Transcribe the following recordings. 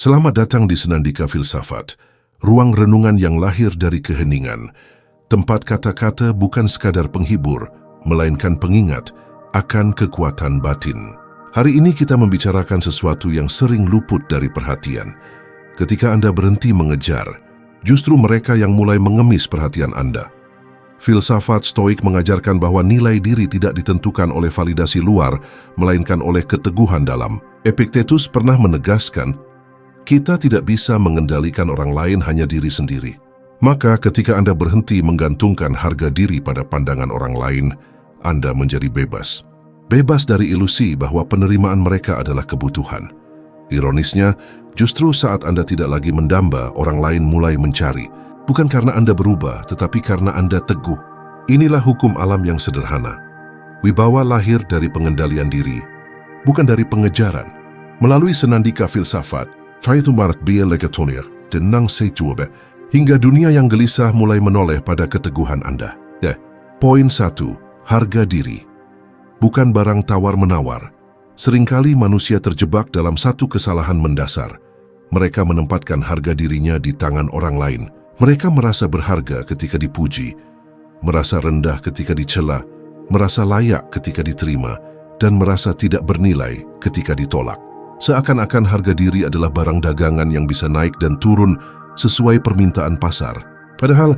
Selamat datang di Senandika Filsafat, ruang renungan yang lahir dari keheningan. Tempat kata-kata bukan sekadar penghibur, melainkan pengingat akan kekuatan batin. Hari ini kita membicarakan sesuatu yang sering luput dari perhatian. Ketika Anda berhenti mengejar, justru mereka yang mulai mengemis perhatian Anda. Filsafat Stoik mengajarkan bahwa nilai diri tidak ditentukan oleh validasi luar, melainkan oleh keteguhan dalam. Epictetus pernah menegaskan, kita tidak bisa mengendalikan orang lain, hanya diri sendiri. Maka ketika Anda berhenti menggantungkan harga diri pada pandangan orang lain, Anda menjadi bebas. Bebas dari ilusi bahwa penerimaan mereka adalah kebutuhan. Ironisnya, justru saat Anda tidak lagi mendamba, orang lain mulai mencari. Bukan karena Anda berubah, tetapi karena Anda teguh. Inilah hukum alam yang sederhana. Wibawa lahir dari pengendalian diri, bukan dari pengejaran. Melalui Senandika Filsafat, Faitu Marak Bia Legatonia, Denang Seicuobe, hingga dunia yang gelisah mulai menoleh pada keteguhan Anda. Poin 1. Harga diri. Bukan barang tawar-menawar. Seringkali manusia terjebak dalam satu kesalahan mendasar. Mereka menempatkan harga dirinya di tangan orang lain. Mereka merasa berharga ketika dipuji, merasa rendah ketika dicela, merasa layak ketika diterima, dan merasa tidak bernilai ketika ditolak. Seakan-akan harga diri adalah barang dagangan yang bisa naik dan turun sesuai permintaan pasar. Padahal,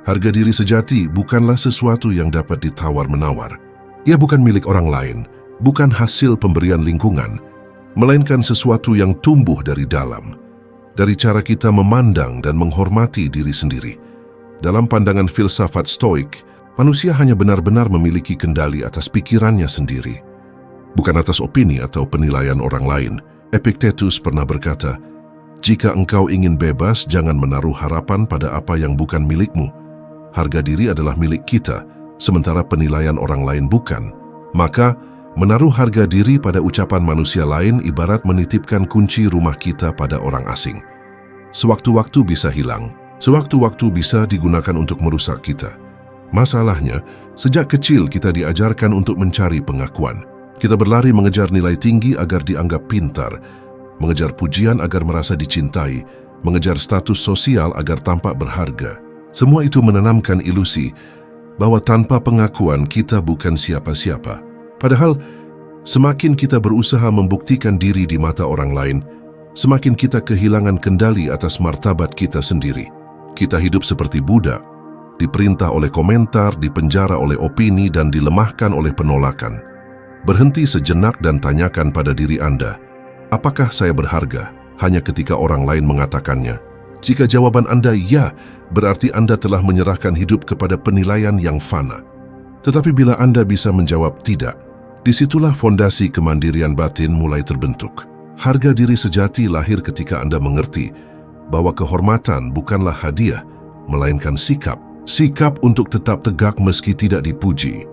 harga diri sejati bukanlah sesuatu yang dapat ditawar-menawar. Ia bukan milik orang lain, bukan hasil pemberian lingkungan, melainkan sesuatu yang tumbuh dari dalam, dari cara kita memandang dan menghormati diri sendiri. Dalam pandangan filsafat Stoik, manusia hanya benar-benar memiliki kendali atas pikirannya sendiri, bukan atas opini atau penilaian orang lain. Epictetus pernah berkata, jika engkau ingin bebas, jangan menaruh harapan pada apa yang bukan milikmu. Harga diri adalah milik kita, sementara penilaian orang lain bukan. Maka, menaruh harga diri pada ucapan manusia lain ibarat menitipkan kunci rumah kita pada orang asing. Sewaktu-waktu bisa hilang, sewaktu-waktu bisa digunakan untuk merusak kita. Masalahnya, sejak kecil kita diajarkan untuk mencari pengakuan. Kita berlari mengejar nilai tinggi agar dianggap pintar, mengejar pujian agar merasa dicintai, mengejar status sosial agar tampak berharga. Semua itu menanamkan ilusi bahwa tanpa pengakuan kita bukan siapa-siapa. Padahal, semakin kita berusaha membuktikan diri di mata orang lain, semakin kita kehilangan kendali atas martabat kita sendiri. Kita hidup seperti budak, diperintah oleh komentar, dipenjara oleh opini, dan dilemahkan oleh penolakan. Berhenti sejenak dan tanyakan pada diri Anda, apakah saya berharga hanya ketika orang lain mengatakannya? Jika jawaban Anda ya, berarti Anda telah menyerahkan hidup kepada penilaian yang fana. Tetapi bila Anda bisa menjawab tidak, disitulah fondasi kemandirian batin mulai terbentuk. Harga diri sejati lahir ketika Anda mengerti bahwa kehormatan bukanlah hadiah, melainkan sikap. Sikap untuk tetap tegak meski tidak dipuji,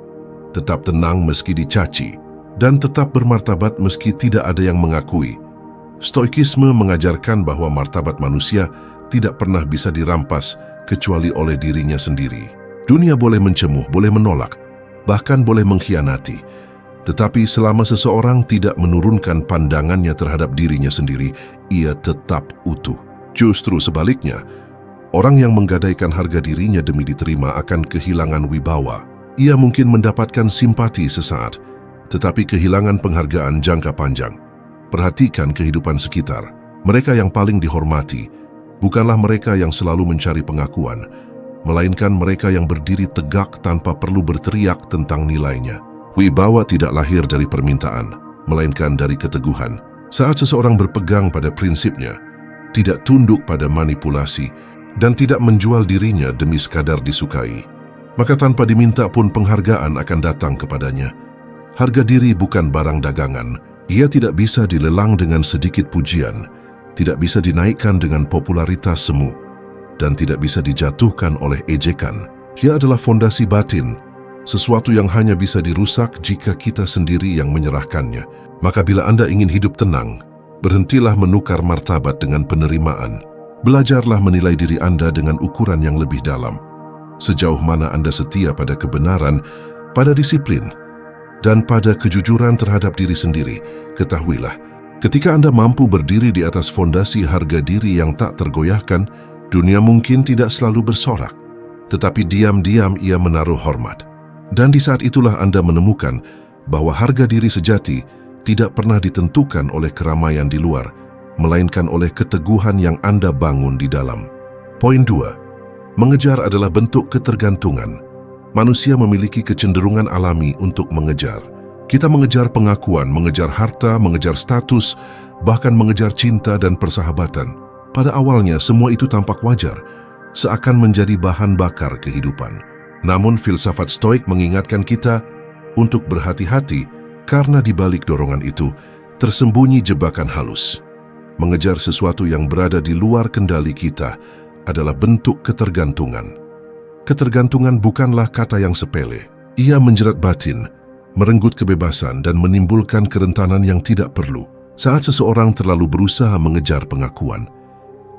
tetap tenang meski dicaci, dan tetap bermartabat meski tidak ada yang mengakui. Stoikisme mengajarkan bahwa martabat manusia tidak pernah bisa dirampas kecuali oleh dirinya sendiri. Dunia boleh mencemuh, boleh menolak, bahkan boleh mengkhianati. Tetapi selama seseorang tidak menurunkan pandangannya terhadap dirinya sendiri, ia tetap utuh. Justru sebaliknya, orang yang menggadaikan harga dirinya demi diterima akan kehilangan wibawa. Ia mungkin mendapatkan simpati sesaat, tetapi kehilangan penghargaan jangka panjang. Perhatikan kehidupan sekitar. Mereka yang paling dihormati bukanlah mereka yang selalu mencari pengakuan, melainkan mereka yang berdiri tegak tanpa perlu berteriak tentang nilainya. Wibawa tidak lahir dari permintaan, melainkan dari keteguhan. Saat seseorang berpegang pada prinsipnya, tidak tunduk pada manipulasi, dan tidak menjual dirinya demi sekadar disukai, maka tanpa diminta pun penghargaan akan datang kepadanya. Harga diri bukan barang dagangan. Ia tidak bisa dilelang dengan sedikit pujian, tidak bisa dinaikkan dengan popularitas semu, dan tidak bisa dijatuhkan oleh ejekan. Ia adalah fondasi batin, sesuatu yang hanya bisa dirusak jika kita sendiri yang menyerahkannya. Maka bila Anda ingin hidup tenang, berhentilah menukar martabat dengan penerimaan. Belajarlah menilai diri Anda dengan ukuran yang lebih dalam. Sejauh mana Anda setia pada kebenaran, pada disiplin, dan pada kejujuran terhadap diri sendiri, ketahuilah Ketika Anda mampu berdiri di atas fondasi harga diri yang tak tergoyahkan, dunia mungkin tidak selalu bersorak, tetapi diam-diam ia menaruh hormat. Dan di saat itulah Anda menemukan bahwa harga diri sejati tidak pernah ditentukan oleh keramaian di luar, melainkan oleh keteguhan yang Anda bangun di dalam. Poin 2. Mengejar adalah bentuk ketergantungan. Manusia memiliki kecenderungan alami untuk mengejar. Kita mengejar pengakuan, mengejar harta, mengejar status, bahkan mengejar cinta dan persahabatan. Pada awalnya semua itu tampak wajar, seakan menjadi bahan bakar kehidupan. Namun filsafat Stoik mengingatkan kita untuk berhati-hati karena di balik dorongan itu tersembunyi jebakan halus. Mengejar sesuatu yang berada di luar kendali kita adalah bentuk ketergantungan. Ketergantungan bukanlah kata yang sepele. Ia menjerat batin, merenggut kebebasan dan menimbulkan kerentanan yang tidak perlu. Saat seseorang terlalu berusaha mengejar pengakuan,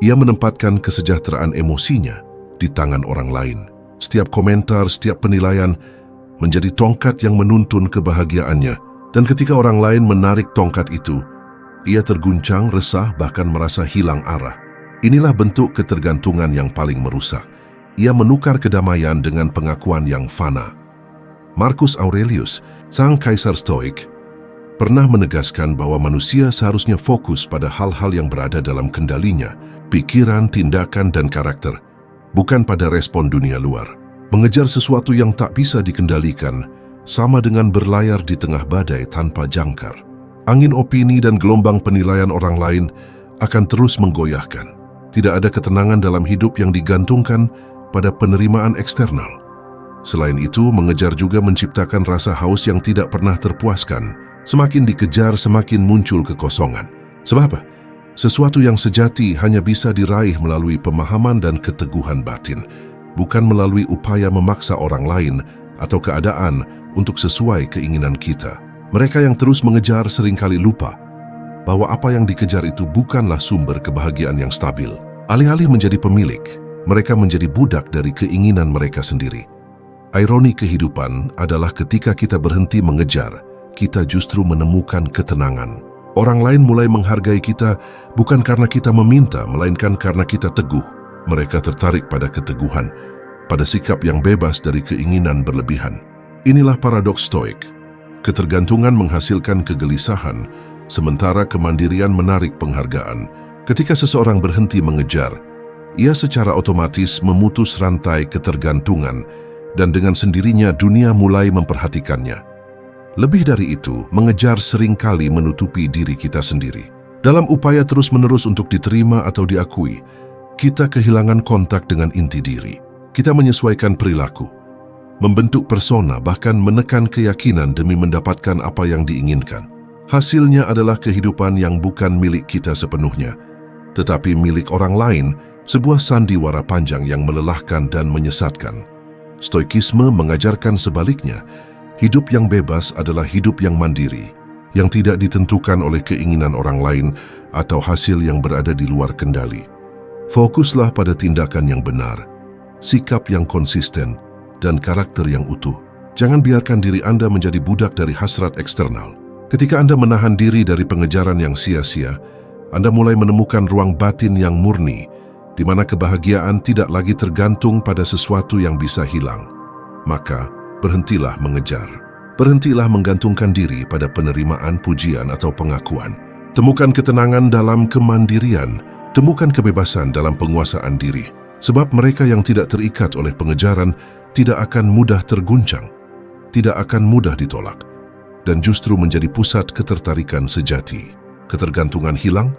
ia menempatkan kesejahteraan emosinya di tangan orang lain. Setiap komentar, setiap penilaian menjadi tongkat yang menuntun kebahagiaannya. Dan ketika orang lain menarik tongkat itu, ia terguncang, resah, bahkan merasa hilang arah. Inilah bentuk ketergantungan yang paling merusak. Ia menukar kedamaian dengan pengakuan yang fana. Marcus Aurelius, sang kaisar Stoik, pernah menegaskan bahwa manusia seharusnya fokus pada hal-hal yang berada dalam kendalinya, pikiran, tindakan, dan karakter, bukan pada respon dunia luar. Mengejar sesuatu yang tak bisa dikendalikan sama dengan berlayar di tengah badai tanpa jangkar. Angin opini dan gelombang penilaian orang lain akan terus menggoyahkan. Tidak ada ketenangan dalam hidup yang digantungkan pada penerimaan eksternal. Selain itu, mengejar juga menciptakan rasa haus yang tidak pernah terpuaskan. Semakin dikejar, semakin muncul kekosongan. Sebab apa? Sesuatu yang sejati hanya bisa diraih melalui pemahaman dan keteguhan batin, bukan melalui upaya memaksa orang lain atau keadaan untuk sesuai keinginan kita. Mereka yang terus mengejar seringkali lupa bahwa apa yang dikejar itu bukanlah sumber kebahagiaan yang stabil. Alih-alih menjadi pemilik, mereka menjadi budak dari keinginan mereka sendiri. Ironi kehidupan adalah ketika kita berhenti mengejar, kita justru menemukan ketenangan. Orang lain mulai menghargai kita bukan karena kita meminta, melainkan karena kita teguh. Mereka tertarik pada keteguhan, pada sikap yang bebas dari keinginan berlebihan. Inilah paradoks Stoik. Ketergantungan menghasilkan kegelisahan, sementara kemandirian menarik penghargaan. Ketika seseorang berhenti mengejar, ia secara otomatis memutus rantai ketergantungan, dan dengan sendirinya dunia mulai memperhatikannya. Lebih dari itu, mengejar seringkali menutupi diri kita sendiri. Dalam upaya terus-menerus untuk diterima atau diakui, kita kehilangan kontak dengan inti diri. Kita menyesuaikan perilaku, membentuk persona, bahkan menekan keyakinan demi mendapatkan apa yang diinginkan. Hasilnya adalah kehidupan yang bukan milik kita sepenuhnya, tetapi milik orang lain, sebuah sandiwara panjang yang melelahkan dan menyesatkan. Stoikisme mengajarkan sebaliknya, hidup yang bebas adalah hidup yang mandiri, yang tidak ditentukan oleh keinginan orang lain atau hasil yang berada di luar kendali. Fokuslah pada tindakan yang benar, sikap yang konsisten, dan karakter yang utuh. Jangan biarkan diri Anda menjadi budak dari hasrat eksternal. Ketika Anda menahan diri dari pengejaran yang sia-sia, Anda mulai menemukan ruang batin yang murni, di mana kebahagiaan tidak lagi tergantung pada sesuatu yang bisa hilang. Maka, berhentilah mengejar. Berhentilah menggantungkan diri pada penerimaan, pujian, atau pengakuan. Temukan ketenangan dalam kemandirian. Temukan kebebasan dalam penguasaan diri. Sebab mereka yang tidak terikat oleh pengejaran tidak akan mudah terguncang, tidak akan mudah ditolak, dan justru menjadi pusat ketertarikan sejati. Ketergantungan hilang,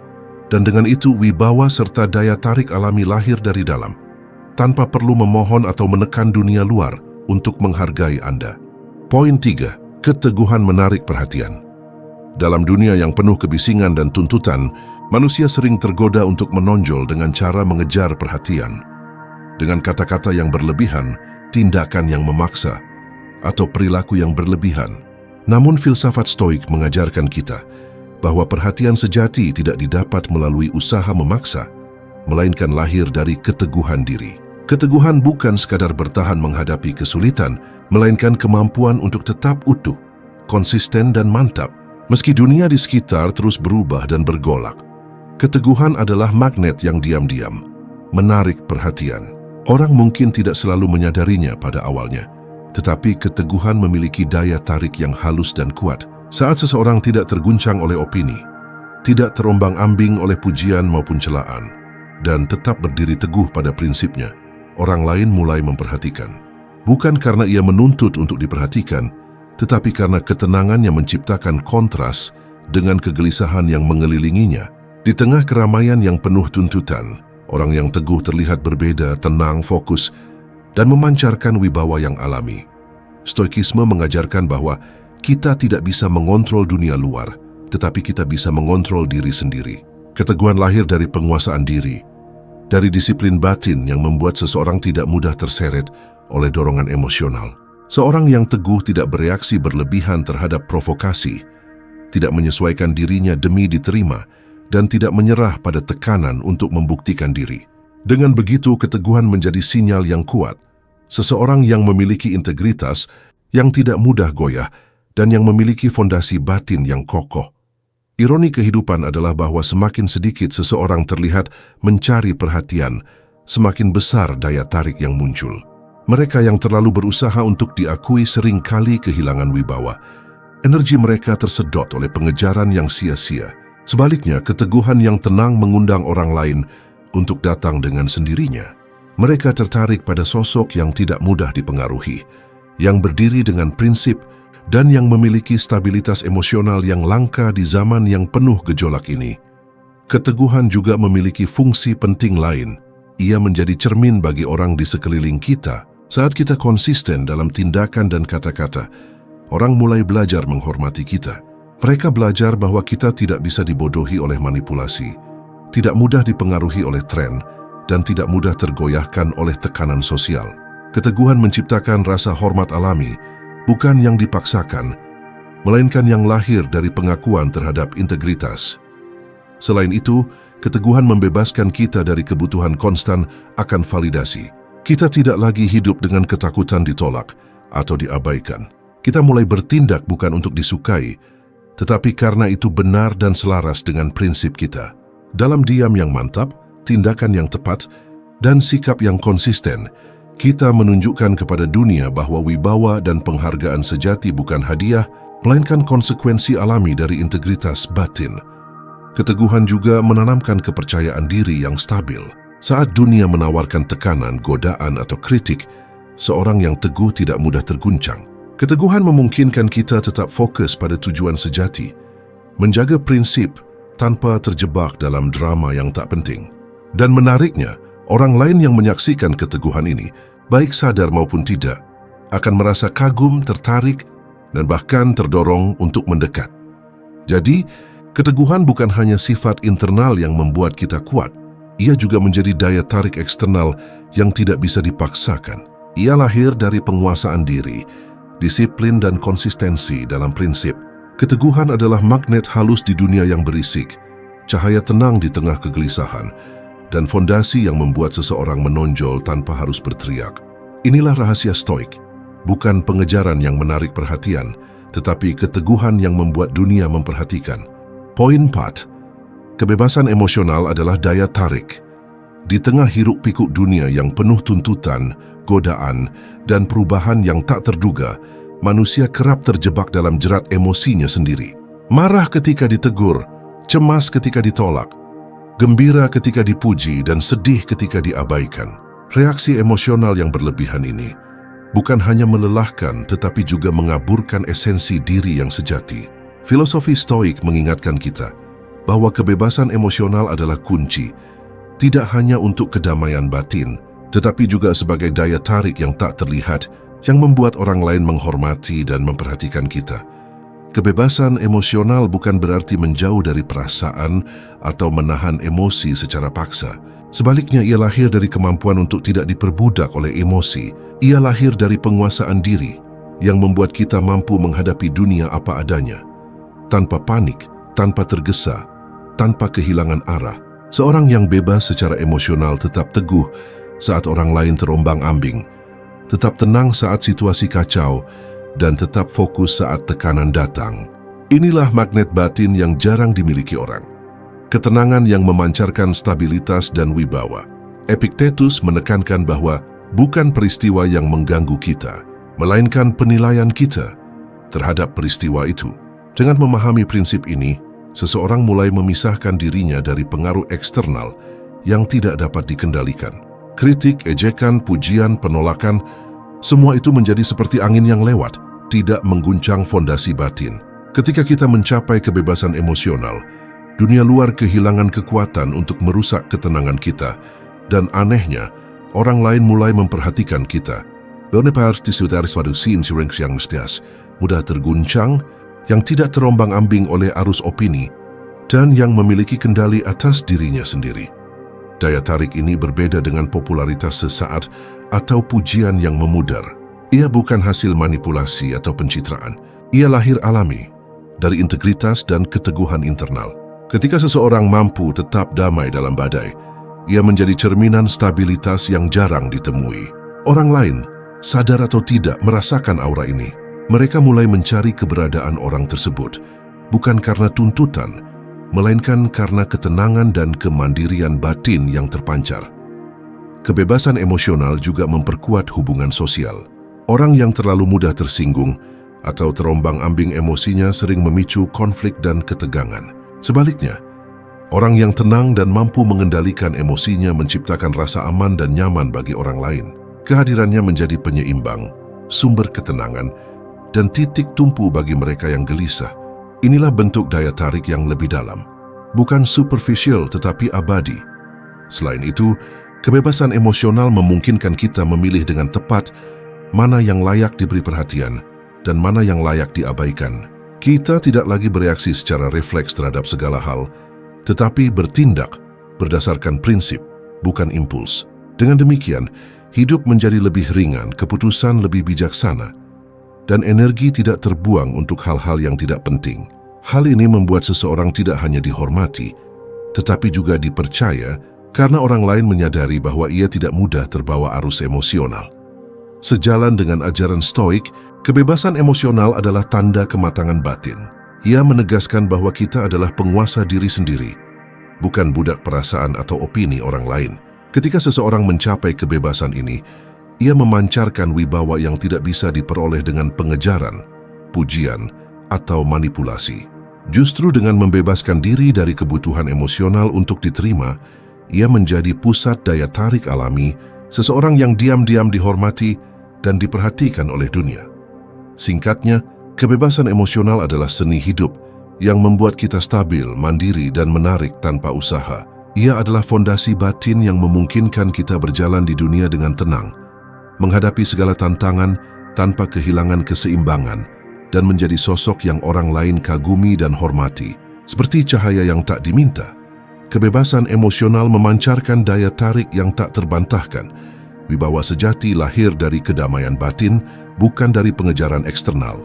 dan dengan itu wibawa serta daya tarik alami lahir dari dalam, tanpa perlu memohon atau menekan dunia luar untuk menghargai Anda. Poin 3. Keteguhan menarik perhatian. Dalam dunia yang penuh kebisingan dan tuntutan, manusia sering tergoda untuk menonjol dengan cara mengejar perhatian. Dengan kata-kata yang berlebihan, tindakan yang memaksa, atau perilaku yang berlebihan. Namun filsafat Stoik mengajarkan kita bahwa perhatian sejati tidak didapat melalui usaha memaksa, melainkan lahir dari keteguhan diri. Keteguhan bukan sekadar bertahan menghadapi kesulitan, melainkan kemampuan untuk tetap utuh, konsisten dan mantap Meski dunia di sekitar terus berubah dan bergolak, keteguhan adalah magnet yang diam-diam menarik perhatian. Orang mungkin tidak selalu menyadarinya pada awalnya, tetapi keteguhan memiliki daya tarik yang halus dan kuat. Saat seseorang tidak terguncang oleh opini, tidak terombang-ambing oleh pujian maupun celaan, dan tetap berdiri teguh pada prinsipnya, orang lain mulai memperhatikan. Bukan karena ia menuntut untuk diperhatikan, tetapi karena ketenangannya menciptakan kontras dengan kegelisahan yang mengelilinginya. Di tengah keramaian yang penuh tuntutan, orang yang teguh terlihat berbeda, tenang, fokus, dan memancarkan wibawa yang alami. Stoikisme mengajarkan bahwa kita tidak bisa mengontrol dunia luar, tetapi kita bisa mengontrol diri sendiri. Keteguhan lahir dari penguasaan diri, dari disiplin batin yang membuat seseorang tidak mudah terseret oleh dorongan emosional. Seorang yang teguh tidak bereaksi berlebihan terhadap provokasi, tidak menyesuaikan dirinya demi diterima, dan tidak menyerah pada tekanan untuk membuktikan diri. Dengan begitu, keteguhan menjadi sinyal yang kuat. Seseorang yang memiliki integritas, yang tidak mudah goyah, dan yang memiliki fondasi batin yang kokoh. Ironi kehidupan adalah bahwa semakin sedikit seseorang terlihat mencari perhatian, semakin besar daya tarik yang muncul. Mereka yang terlalu berusaha untuk diakui seringkali kehilangan wibawa. Energi mereka tersedot oleh pengejaran yang sia-sia. Sebaliknya, keteguhan yang tenang mengundang orang lain untuk datang dengan sendirinya. Mereka tertarik pada sosok yang tidak mudah dipengaruhi, yang berdiri dengan prinsip, dan yang memiliki stabilitas emosional yang langka di zaman yang penuh gejolak ini. Keteguhan juga memiliki fungsi penting lain. Ia menjadi cermin bagi orang di sekeliling kita. Saat kita konsisten dalam tindakan dan kata-kata, orang mulai belajar menghormati kita. Mereka belajar bahwa kita tidak bisa dibodohi oleh manipulasi, tidak mudah dipengaruhi oleh tren, dan tidak mudah tergoyahkan oleh tekanan sosial. Keteguhan menciptakan rasa hormat alami, bukan yang dipaksakan, melainkan yang lahir dari pengakuan terhadap integritas. Selain itu, keteguhan membebaskan kita dari kebutuhan konstan akan validasi. Kita tidak lagi hidup dengan ketakutan ditolak atau diabaikan. Kita mulai bertindak bukan untuk disukai, tetapi karena itu benar dan selaras dengan prinsip kita. Dalam diam yang mantap, tindakan yang tepat, dan sikap yang konsisten, kita menunjukkan kepada dunia bahwa wibawa dan penghargaan sejati bukan hadiah, melainkan konsekuensi alami dari integritas batin. Keteguhan juga menanamkan kepercayaan diri yang stabil. Saat dunia menawarkan tekanan, godaan, atau kritik, seorang yang teguh tidak mudah terguncang. Keteguhan memungkinkan kita tetap fokus pada tujuan sejati, menjaga prinsip tanpa terjebak dalam drama yang tak penting. Dan menariknya, orang lain yang menyaksikan keteguhan ini, baik sadar maupun tidak, akan merasa kagum, tertarik, dan bahkan terdorong untuk mendekat. Jadi, keteguhan bukan hanya sifat internal yang membuat kita kuat, ia juga menjadi daya tarik eksternal yang tidak bisa dipaksakan. Ia lahir dari penguasaan diri, disiplin dan konsistensi dalam prinsip. Keteguhan adalah magnet halus di dunia yang berisik, cahaya tenang di tengah kegelisahan, dan fondasi yang membuat seseorang menonjol tanpa harus berteriak. Inilah rahasia stoik, bukan pengejaran yang menarik perhatian, tetapi keteguhan yang membuat dunia memperhatikan. Poin 4. Kebebasan emosional adalah daya tarik. Di tengah hiruk-pikuk dunia yang penuh tuntutan, godaan, dan perubahan yang tak terduga, manusia kerap terjebak dalam jerat emosinya sendiri. Marah ketika ditegur, cemas ketika ditolak, gembira ketika dipuji, dan sedih ketika diabaikan. Reaksi emosional yang berlebihan ini bukan hanya melelahkan tetapi juga mengaburkan esensi diri yang sejati. Filosofi Stoik mengingatkan kita bahwa kebebasan emosional adalah kunci, tidak hanya untuk kedamaian batin, tetapi juga sebagai daya tarik yang tak terlihat, yang membuat orang lain menghormati dan memperhatikan kita. Kebebasan emosional bukan berarti menjauh dari perasaan atau menahan emosi secara paksa. Sebaliknya, ia lahir dari kemampuan untuk tidak diperbudak oleh emosi. Ia lahir dari penguasaan diri, yang membuat kita mampu menghadapi dunia apa adanya, tanpa panik, tanpa tergesa, tanpa kehilangan arah. Seorang yang bebas secara emosional tetap teguh saat orang lain terombang-ambing, tetap tenang saat situasi kacau, dan tetap fokus saat tekanan datang. Inilah magnet batin yang jarang dimiliki orang. Ketenangan yang memancarkan stabilitas dan wibawa. Epictetus menekankan bahwa bukan peristiwa yang mengganggu kita, melainkan penilaian kita terhadap peristiwa itu. Dengan memahami prinsip ini, seseorang mulai memisahkan dirinya dari pengaruh eksternal yang tidak dapat dikendalikan. Kritik, ejekan, pujian, penolakan, semua itu menjadi seperti angin yang lewat, tidak mengguncang fondasi batin. Ketika kita mencapai kebebasan emosional, dunia luar kehilangan kekuatan untuk merusak ketenangan kita, dan anehnya, orang lain mulai memperhatikan kita. Yang mudah terguncang, yang tidak terombang-ambing oleh arus opini, dan yang memiliki kendali atas dirinya sendiri. Daya tarik ini berbeda dengan popularitas sesaat atau pujian yang memudar. Ia bukan hasil manipulasi atau pencitraan. Ia lahir alami dari integritas dan keteguhan internal. Ketika seseorang mampu tetap damai dalam badai, ia menjadi cerminan stabilitas yang jarang ditemui. Orang lain, sadar atau tidak, merasakan aura ini. Mereka mulai mencari keberadaan orang tersebut, bukan karena tuntutan, melainkan karena ketenangan dan kemandirian batin yang terpancar. Kebebasan emosional juga memperkuat hubungan sosial. Orang yang terlalu mudah tersinggung atau terombang-ambing emosinya sering memicu konflik dan ketegangan. Sebaliknya, orang yang tenang dan mampu mengendalikan emosinya menciptakan rasa aman dan nyaman bagi orang lain. Kehadirannya menjadi penyeimbang, sumber ketenangan, dan titik tumpu bagi mereka yang gelisah. Inilah bentuk daya tarik yang lebih dalam, bukan superficial tetapi abadi. Selain itu, kebebasan emosional memungkinkan kita memilih dengan tepat mana yang layak diberi perhatian dan mana yang layak diabaikan. Kita tidak lagi bereaksi secara refleks terhadap segala hal, tetapi bertindak berdasarkan prinsip, bukan impuls. Dengan demikian, hidup menjadi lebih ringan, keputusan lebih bijaksana, dan energi tidak terbuang untuk hal-hal yang tidak penting. Hal ini membuat seseorang tidak hanya dihormati, tetapi juga dipercaya karena orang lain menyadari bahwa ia tidak mudah terbawa arus emosional. Sejalan dengan ajaran Stoik, kebebasan emosional adalah tanda kematangan batin. Ia menegaskan bahwa kita adalah penguasa diri sendiri, bukan budak perasaan atau opini orang lain. Ketika seseorang mencapai kebebasan ini, ia memancarkan wibawa yang tidak bisa diperoleh dengan pengejaran, pujian, atau manipulasi. Justru dengan membebaskan diri dari kebutuhan emosional untuk diterima, ia menjadi pusat daya tarik alami, seseorang yang diam-diam dihormati dan diperhatikan oleh dunia. Singkatnya, kebebasan emosional adalah seni hidup yang membuat kita stabil, mandiri, dan menarik tanpa usaha. Ia adalah fondasi batin yang memungkinkan kita berjalan di dunia dengan tenang, menghadapi segala tantangan tanpa kehilangan keseimbangan, dan menjadi sosok yang orang lain kagumi dan hormati. Seperti cahaya yang tak diminta, kebebasan emosional memancarkan daya tarik yang tak terbantahkan. Wibawa sejati lahir dari kedamaian batin, bukan dari pengejaran eksternal.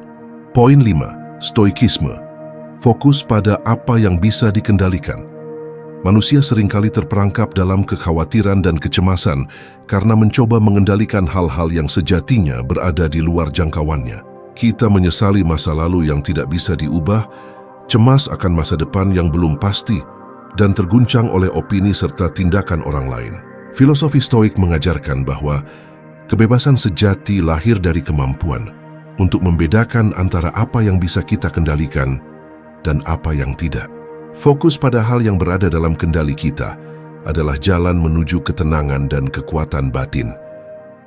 Poin 5. Stoikisme. Fokus pada apa yang bisa dikendalikan. Manusia seringkali terperangkap dalam kekhawatiran dan kecemasan karena mencoba mengendalikan hal-hal yang sejatinya berada di luar jangkauannya. Kita menyesali masa lalu yang tidak bisa diubah, cemas akan masa depan yang belum pasti, dan terguncang oleh opini serta tindakan orang lain. Filosofi Stoik mengajarkan bahwa kebebasan sejati lahir dari kemampuan untuk membedakan antara apa yang bisa kita kendalikan dan apa yang tidak. Fokus pada hal yang berada dalam kendali kita adalah jalan menuju ketenangan dan kekuatan batin.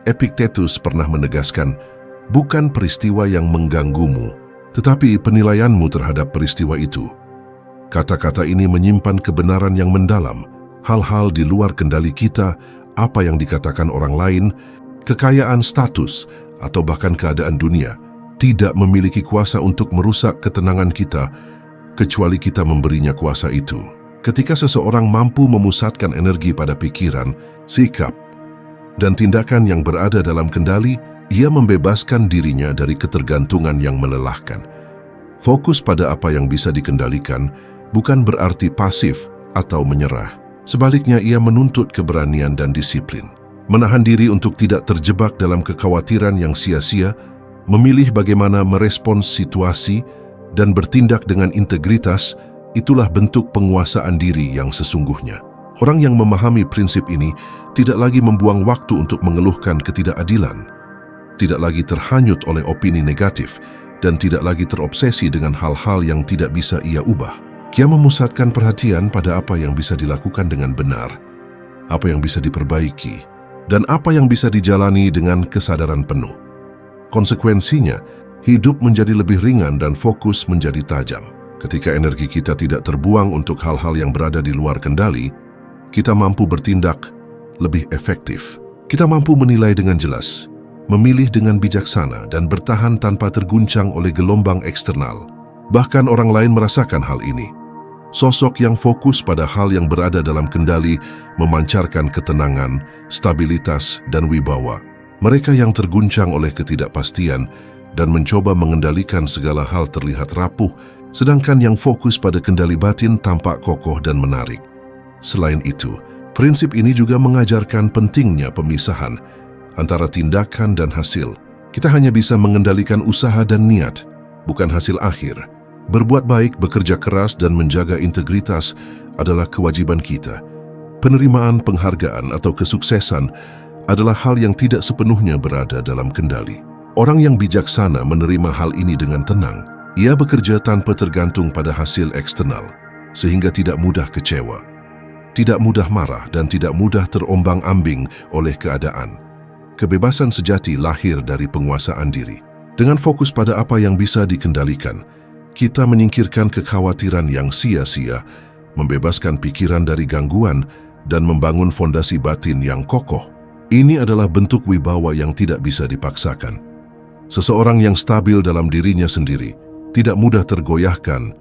Epictetus pernah menegaskan, bukan peristiwa yang mengganggumu, tetapi penilaianmu terhadap peristiwa itu. Kata-kata ini menyimpan kebenaran yang mendalam. Hal-hal di luar kendali kita, apa yang dikatakan orang lain, kekayaan, status, atau bahkan keadaan dunia, tidak memiliki kuasa untuk merusak ketenangan kita, kecuali kita memberinya kuasa itu. Ketika seseorang mampu memusatkan energi pada pikiran, sikap, dan tindakan yang berada dalam kendali, ia membebaskan dirinya dari ketergantungan yang melelahkan. Fokus pada apa yang bisa dikendalikan bukan berarti pasif atau menyerah. Sebaliknya, ia menuntut keberanian dan disiplin. Menahan diri untuk tidak terjebak dalam kekhawatiran yang sia-sia, memilih bagaimana merespons situasi, dan bertindak dengan integritas, itulah bentuk penguasaan diri yang sesungguhnya. Orang yang memahami prinsip ini tidak lagi membuang waktu untuk mengeluhkan ketidakadilan, tidak lagi terhanyut oleh opini negatif, dan tidak lagi terobsesi dengan hal-hal yang tidak bisa ia ubah. Ia memusatkan perhatian pada apa yang bisa dilakukan dengan benar, apa yang bisa diperbaiki, dan apa yang bisa dijalani dengan kesadaran penuh. Konsekuensinya, hidup menjadi lebih ringan dan fokus menjadi tajam. Ketika energi kita tidak terbuang untuk hal-hal yang berada di luar kendali, kita mampu bertindak lebih efektif. Kita mampu menilai dengan jelas, memilih dengan bijaksana, dan bertahan tanpa terguncang oleh gelombang eksternal. Bahkan orang lain merasakan hal ini. Sosok yang fokus pada hal yang berada dalam kendali memancarkan ketenangan, stabilitas, dan wibawa. Mereka yang terguncang oleh ketidakpastian dan mencoba mengendalikan segala hal terlihat rapuh, sedangkan yang fokus pada kendali batin tampak kokoh dan menarik. Selain itu, prinsip ini juga mengajarkan pentingnya pemisahan antara tindakan dan hasil. Kita hanya bisa mengendalikan usaha dan niat, bukan hasil akhir. Berbuat baik, bekerja keras, dan menjaga integritas adalah kewajiban kita. Penerimaan, penghargaan, atau kesuksesan adalah hal yang tidak sepenuhnya berada dalam kendali. Orang yang bijaksana menerima hal ini dengan tenang. Ia bekerja tanpa tergantung pada hasil eksternal, sehingga tidak mudah kecewa, tidak mudah marah, dan tidak mudah terombang-ambing oleh keadaan. Kebebasan sejati lahir dari penguasaan diri. Dengan fokus pada apa yang bisa dikendalikan, kita menyingkirkan kekhawatiran yang sia-sia, membebaskan pikiran dari gangguan, dan membangun fondasi batin yang kokoh. Ini adalah bentuk wibawa yang tidak bisa dipaksakan. Seseorang yang stabil dalam dirinya sendiri, tidak mudah tergoyahkan,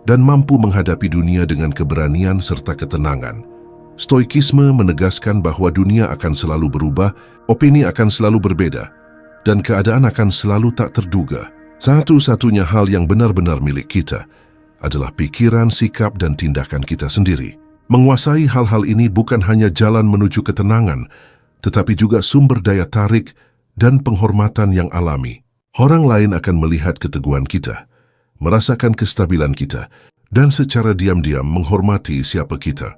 dan mampu menghadapi dunia dengan keberanian serta ketenangan. Stoikisme menegaskan bahwa dunia akan selalu berubah, opini akan selalu berbeda, dan keadaan akan selalu tak terduga. Satu-satunya hal yang benar-benar milik kita adalah pikiran, sikap, dan tindakan kita sendiri. Menguasai hal-hal ini bukan hanya jalan menuju ketenangan, tetapi juga sumber daya tarik dan penghormatan yang alami. Orang lain akan melihat keteguhan kita, merasakan kestabilan kita, dan secara diam-diam menghormati siapa kita.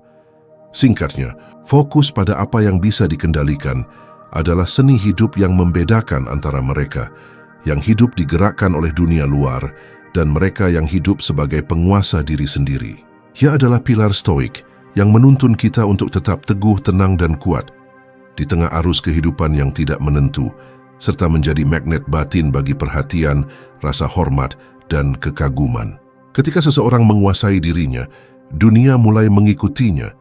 Singkatnya, fokus pada apa yang bisa dikendalikan adalah seni hidup yang membedakan antara mereka yang hidup digerakkan oleh dunia luar dan mereka yang hidup sebagai penguasa diri sendiri. Ia adalah pilar stoik yang menuntun kita untuk tetap teguh, tenang, dan kuat di tengah arus kehidupan yang tidak menentu, serta menjadi magnet batin bagi perhatian, rasa hormat, dan kekaguman. Ketika seseorang menguasai dirinya, dunia mulai mengikutinya,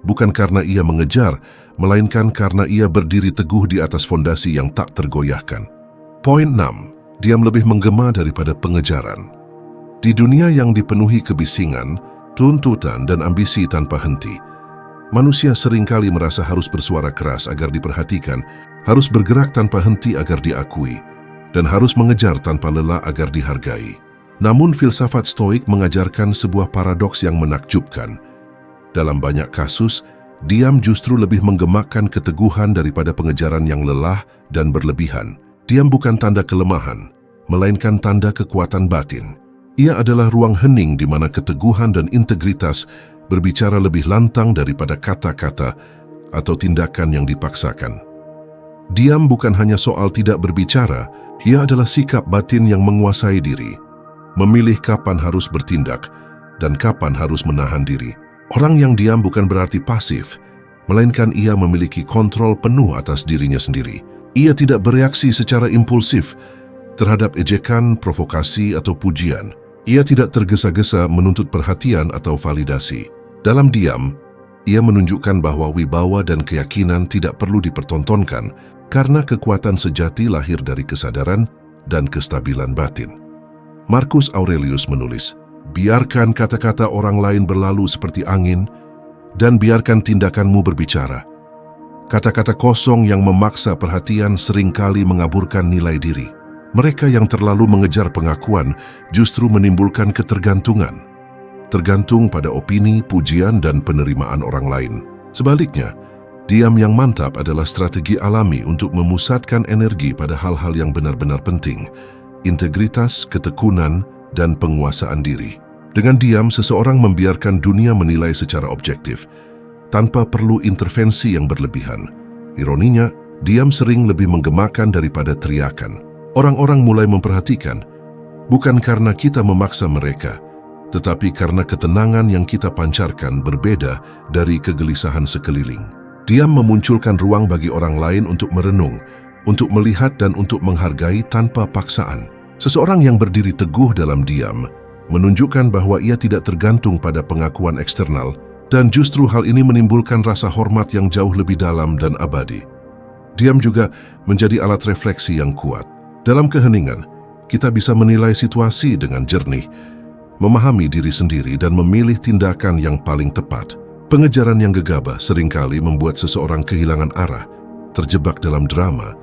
bukan karena ia mengejar, melainkan karena ia berdiri teguh di atas fondasi yang tak tergoyahkan. Poin 6. Diam lebih menggema daripada pengejaran. Di dunia yang dipenuhi kebisingan, tuntutan, dan ambisi tanpa henti, manusia seringkali merasa harus bersuara keras agar diperhatikan, harus bergerak tanpa henti agar diakui, dan harus mengejar tanpa lelah agar dihargai. Namun filsafat stoik mengajarkan sebuah paradoks yang menakjubkan. Dalam banyak kasus, diam justru lebih menggemakkan keteguhan daripada pengejaran yang lelah dan berlebihan. Diam bukan tanda kelemahan, melainkan tanda kekuatan batin. Ia adalah ruang hening di mana keteguhan dan integritas berbicara lebih lantang daripada kata-kata atau tindakan yang dipaksakan. Diam bukan hanya soal tidak berbicara, ia adalah sikap batin yang menguasai diri, memilih kapan harus bertindak dan kapan harus menahan diri. Orang yang diam bukan berarti pasif, melainkan ia memiliki kontrol penuh atas dirinya sendiri. Ia tidak bereaksi secara impulsif terhadap ejekan, provokasi, atau pujian. Ia tidak tergesa-gesa menuntut perhatian atau validasi. Dalam diam, ia menunjukkan bahwa wibawa dan keyakinan tidak perlu dipertontonkan karena kekuatan sejati lahir dari kesadaran dan kestabilan batin. Marcus Aurelius menulis, "Biarkan kata-kata orang lain berlalu seperti angin, dan biarkan tindakanmu berbicara. Kata-kata kosong yang memaksa perhatian seringkali mengaburkan nilai diri. Mereka yang terlalu mengejar pengakuan justru menimbulkan ketergantungan. Tergantung pada opini, pujian, dan penerimaan orang lain. Sebaliknya, diam yang mantap adalah strategi alami untuk memusatkan energi pada hal-hal yang benar-benar penting. Integritas, ketekunan, dan penguasaan diri. Dengan diam, seseorang membiarkan dunia menilai secara objektif, tanpa perlu intervensi yang berlebihan. Ironinya, diam sering lebih menggemakan daripada teriakan. Orang-orang mulai memperhatikan, bukan karena kita memaksa mereka, tetapi karena ketenangan yang kita pancarkan berbeda dari kegelisahan sekeliling. Diam memunculkan ruang bagi orang lain untuk merenung, untuk melihat dan untuk menghargai tanpa paksaan. Seseorang yang berdiri teguh dalam diam menunjukkan bahwa ia tidak tergantung pada pengakuan eksternal, dan justru hal ini menimbulkan rasa hormat yang jauh lebih dalam dan abadi. Diam juga menjadi alat refleksi yang kuat. Dalam keheningan, kita bisa menilai situasi dengan jernih, memahami diri sendiri dan memilih tindakan yang paling tepat. Pengejaran yang gegabah seringkali membuat seseorang kehilangan arah, terjebak dalam drama,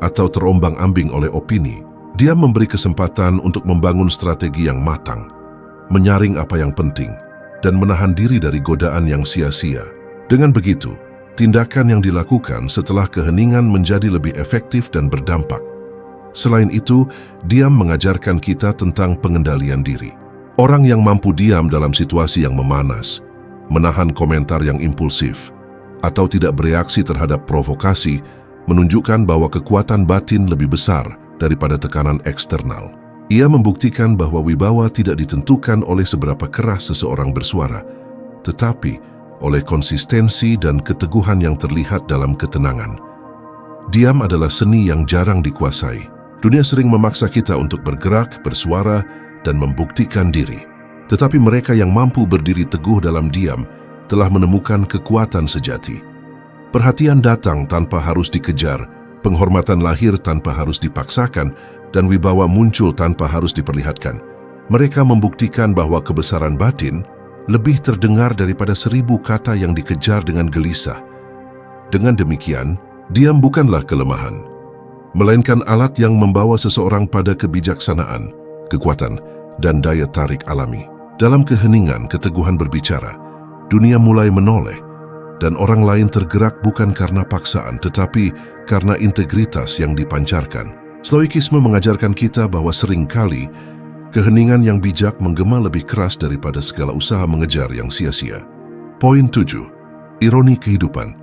atau terombang-ambing oleh opini. Dia memberi kesempatan untuk membangun strategi yang matang, menyaring apa yang penting, dan menahan diri dari godaan yang sia-sia. Dengan begitu, tindakan yang dilakukan setelah keheningan menjadi lebih efektif dan berdampak. Selain itu, diam mengajarkan kita tentang pengendalian diri. Orang yang mampu diam dalam situasi yang memanas, menahan komentar yang impulsif, atau tidak bereaksi terhadap provokasi, menunjukkan bahwa kekuatan batin lebih besar daripada tekanan eksternal. Ia membuktikan bahwa wibawa tidak ditentukan oleh seberapa keras seseorang bersuara, tetapi oleh konsistensi dan keteguhan yang terlihat dalam ketenangan. Diam adalah seni yang jarang dikuasai. Dunia sering memaksa kita untuk bergerak, bersuara, dan membuktikan diri. Tetapi mereka yang mampu berdiri teguh dalam diam telah menemukan kekuatan sejati. Perhatian datang tanpa harus dikejar, penghormatan lahir tanpa harus dipaksakan, dan wibawa muncul tanpa harus diperlihatkan. Mereka membuktikan bahwa kebesaran batin lebih terdengar daripada 1000 kata yang dikejar dengan gelisah. Dengan demikian, diam bukanlah kelemahan, melainkan alat yang membawa seseorang pada kebijaksanaan, kekuatan, dan daya tarik alami. Dalam keheningan keteguhan berbicara, dunia mulai menoleh, dan orang lain tergerak bukan karena paksaan, tetapi karena integritas yang dipancarkan. Stoikisme mengajarkan kita bahwa seringkali keheningan yang bijak menggema lebih keras daripada segala usaha mengejar yang sia-sia. Poin 7. Ironi kehidupan.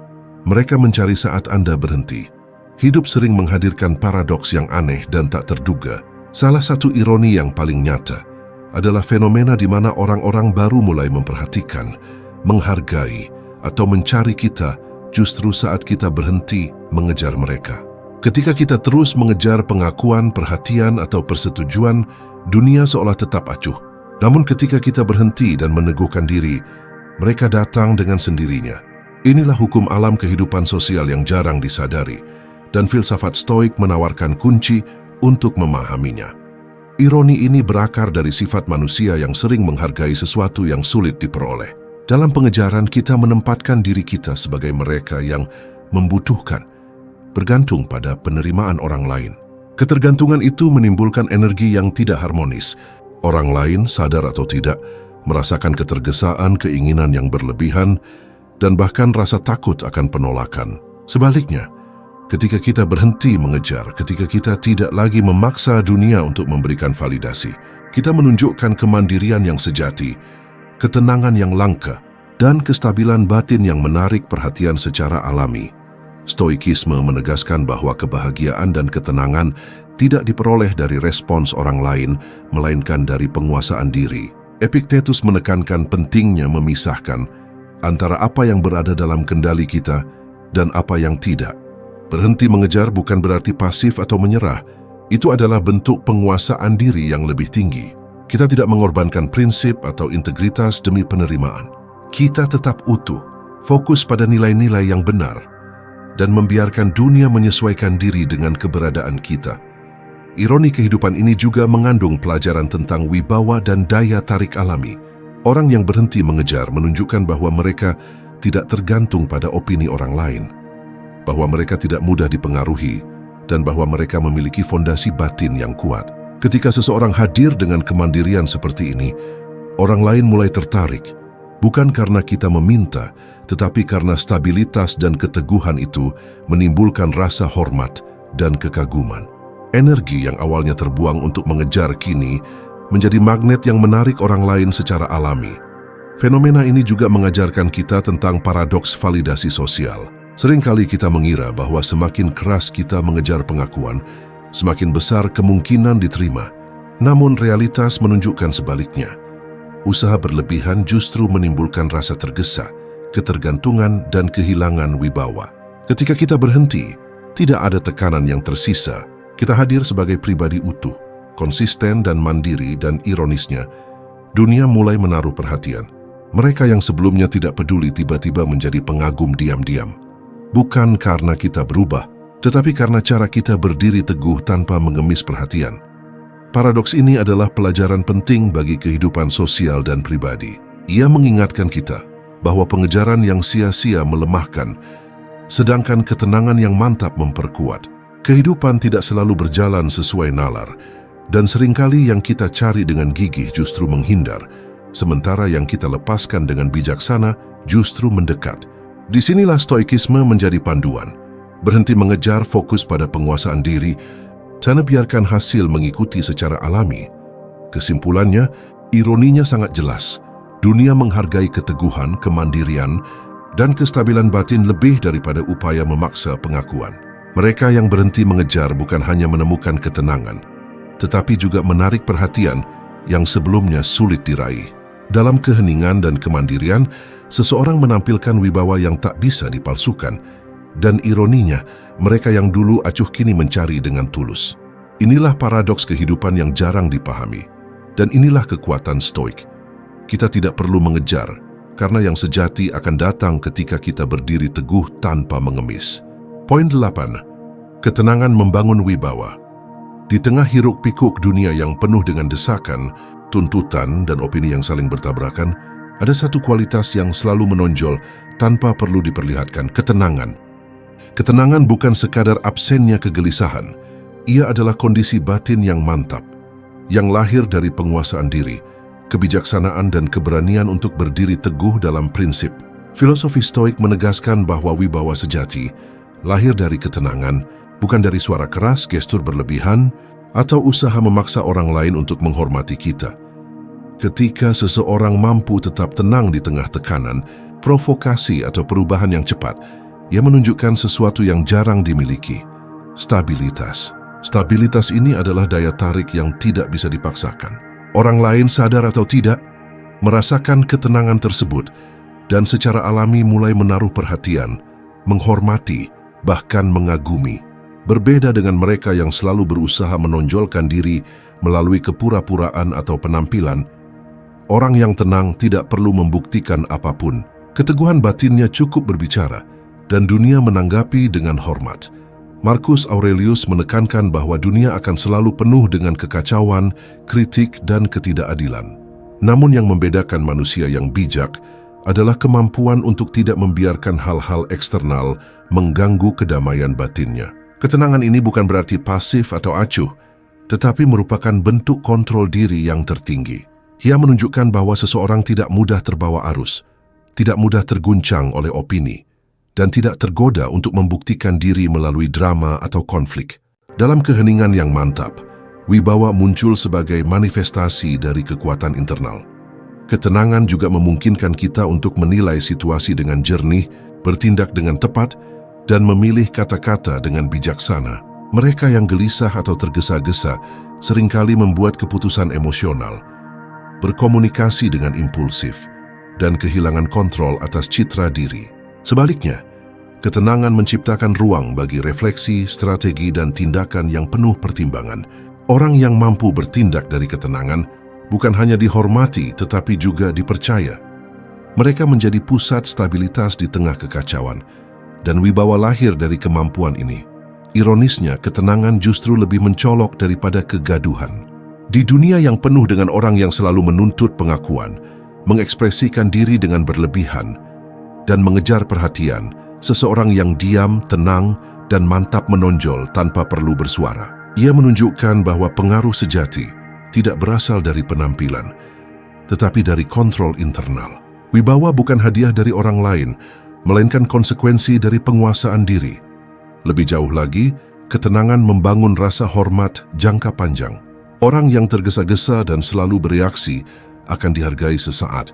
Mereka mencari saat Anda berhenti. Hidup sering menghadirkan paradoks yang aneh dan tak terduga. Salah satu ironi yang paling nyata adalah fenomena di mana orang-orang baru mulai memperhatikan, menghargai, atau mencari kita justru saat kita berhenti mengejar mereka. Ketika kita terus mengejar pengakuan, perhatian, atau persetujuan, dunia seolah tetap acuh. Namun ketika kita berhenti dan meneguhkan diri, mereka datang dengan sendirinya. Inilah hukum alam kehidupan sosial yang jarang disadari, dan filsafat Stoik menawarkan kunci untuk memahaminya. Ironi ini berakar dari sifat manusia yang sering menghargai sesuatu yang sulit diperoleh. Dalam pengejaran, kita menempatkan diri kita sebagai mereka yang membutuhkan, bergantung pada penerimaan orang lain. Ketergantungan itu menimbulkan energi yang tidak harmonis. Orang lain, sadar atau tidak, merasakan ketergesaan, keinginan yang berlebihan, dan bahkan rasa takut akan penolakan. Sebaliknya, ketika kita berhenti mengejar, ketika kita tidak lagi memaksa dunia untuk memberikan validasi, kita menunjukkan kemandirian yang sejati, ketenangan yang langka, dan kestabilan batin yang menarik perhatian secara alami. Stoikisme menegaskan bahwa kebahagiaan dan ketenangan tidak diperoleh dari respons orang lain, melainkan dari penguasaan diri. Epictetus menekankan pentingnya memisahkan antara apa yang berada dalam kendali kita dan apa yang tidak. Berhenti mengejar bukan berarti pasif atau menyerah. Itu adalah bentuk penguasaan diri yang lebih tinggi. Kita tidak mengorbankan prinsip atau integritas demi penerimaan. Kita tetap utuh, fokus pada nilai-nilai yang benar, dan membiarkan dunia menyesuaikan diri dengan keberadaan kita. Ironi kehidupan ini juga mengandung pelajaran tentang wibawa dan daya tarik alami. Orang yang berhenti mengejar menunjukkan bahwa mereka tidak tergantung pada opini orang lain, bahwa mereka tidak mudah dipengaruhi, dan bahwa mereka memiliki fondasi batin yang kuat. Ketika seseorang hadir dengan kemandirian seperti ini, orang lain mulai tertarik, bukan karena kita meminta, tetapi karena stabilitas dan keteguhan itu menimbulkan rasa hormat dan kekaguman. Energi yang awalnya terbuang untuk mengejar kini menjadi magnet yang menarik orang lain secara alami. Fenomena ini juga mengajarkan kita tentang paradoks validasi sosial. Seringkali kita mengira bahwa semakin keras kita mengejar pengakuan, semakin besar kemungkinan diterima. Namun realitas menunjukkan sebaliknya. Usaha berlebihan justru menimbulkan rasa tergesa, ketergantungan, dan kehilangan wibawa. Ketika kita berhenti, tidak ada tekanan yang tersisa. Kita hadir sebagai pribadi utuh, konsisten dan mandiri, dan ironisnya, dunia mulai menaruh perhatian. Mereka yang sebelumnya tidak peduli tiba-tiba menjadi pengagum diam-diam. Bukan karena kita berubah, tetapi karena cara kita berdiri teguh tanpa mengemis perhatian. Paradoks ini adalah pelajaran penting bagi kehidupan sosial dan pribadi. Ia mengingatkan kita bahwa pengejaran yang sia-sia melemahkan, sedangkan ketenangan yang mantap memperkuat. Kehidupan tidak selalu berjalan sesuai nalar, dan seringkali yang kita cari dengan gigih justru menghindar, sementara yang kita lepaskan dengan bijaksana justru mendekat. Disinilah stoikisme menjadi panduan. Berhenti mengejar, fokus pada penguasaan diri, dan biarkan hasil mengikuti secara alami. Kesimpulannya, ironinya sangat jelas. Dunia menghargai keteguhan, kemandirian, dan kestabilan batin lebih daripada upaya memaksa pengakuan. Mereka yang berhenti mengejar bukan hanya menemukan ketenangan, tetapi juga menarik perhatian yang sebelumnya sulit diraih. Dalam keheningan dan kemandirian, seseorang menampilkan wibawa yang tak bisa dipalsukan, dan ironinya, mereka yang dulu acuh kini mencari dengan tulus. Inilah paradoks kehidupan yang jarang dipahami, dan inilah kekuatan stoik. Kita tidak perlu mengejar, karena yang sejati akan datang ketika kita berdiri teguh tanpa mengemis. Poin 8. Ketenangan membangun wibawa. Di tengah hiruk-pikuk dunia yang penuh dengan desakan, tuntutan, dan opini yang saling bertabrakan, ada satu kualitas yang selalu menonjol tanpa perlu diperlihatkan: ketenangan. Ketenangan bukan sekadar absennya kegelisahan. Ia adalah kondisi batin yang mantap, yang lahir dari penguasaan diri, kebijaksanaan, dan keberanian untuk berdiri teguh dalam prinsip. Filosofi stoik menegaskan bahwa wibawa sejati lahir dari ketenangan, bukan dari suara keras, gestur berlebihan, atau usaha memaksa orang lain untuk menghormati kita. Ketika seseorang mampu tetap tenang di tengah tekanan, provokasi, atau perubahan yang cepat, ia menunjukkan sesuatu yang jarang dimiliki: stabilitas. Stabilitas ini adalah daya tarik yang tidak bisa dipaksakan. Orang lain, sadar atau tidak, merasakan ketenangan tersebut dan secara alami mulai menaruh perhatian, menghormati, bahkan mengagumi. Berbeda dengan mereka yang selalu berusaha menonjolkan diri melalui kepura-puraan atau penampilan, orang yang tenang tidak perlu membuktikan apapun. Keteguhan batinnya cukup berbicara, dan dunia menanggapi dengan hormat. Marcus Aurelius menekankan bahwa dunia akan selalu penuh dengan kekacauan, kritik, dan ketidakadilan. Namun yang membedakan manusia yang bijak adalah kemampuan untuk tidak membiarkan hal-hal eksternal mengganggu kedamaian batinnya. Ketenangan ini bukan berarti pasif atau acuh, tetapi merupakan bentuk kontrol diri yang tertinggi. Ia menunjukkan bahwa seseorang tidak mudah terbawa arus, tidak mudah terguncang oleh opini, dan tidak tergoda untuk membuktikan diri melalui drama atau konflik. Dalam keheningan yang mantap, wibawa muncul sebagai manifestasi dari kekuatan internal. Ketenangan juga memungkinkan kita untuk menilai situasi dengan jernih, bertindak dengan tepat, dan memilih kata-kata dengan bijaksana. Mereka yang gelisah atau tergesa-gesa seringkali membuat keputusan emosional, berkomunikasi dengan impulsif, dan kehilangan kontrol atas citra diri. Sebaliknya, ketenangan menciptakan ruang bagi refleksi, strategi, dan tindakan yang penuh pertimbangan. Orang yang mampu bertindak dari ketenangan bukan hanya dihormati tetapi juga dipercaya. Mereka menjadi pusat stabilitas di tengah kekacauan, dan wibawa lahir dari kemampuan ini. Ironisnya, ketenangan justru lebih mencolok daripada kegaduhan. Di dunia yang penuh dengan orang yang selalu menuntut pengakuan, mengekspresikan diri dengan berlebihan, dan mengejar perhatian, seseorang yang diam, tenang, dan mantap menonjol tanpa perlu bersuara. Ia menunjukkan bahwa pengaruh sejati tidak berasal dari penampilan, tetapi dari kontrol internal. Wibawa bukan hadiah dari orang lain, melainkan konsekuensi dari penguasaan diri. Lebih jauh lagi, ketenangan membangun rasa hormat jangka panjang. Orang yang tergesa-gesa dan selalu bereaksi akan dihargai sesaat,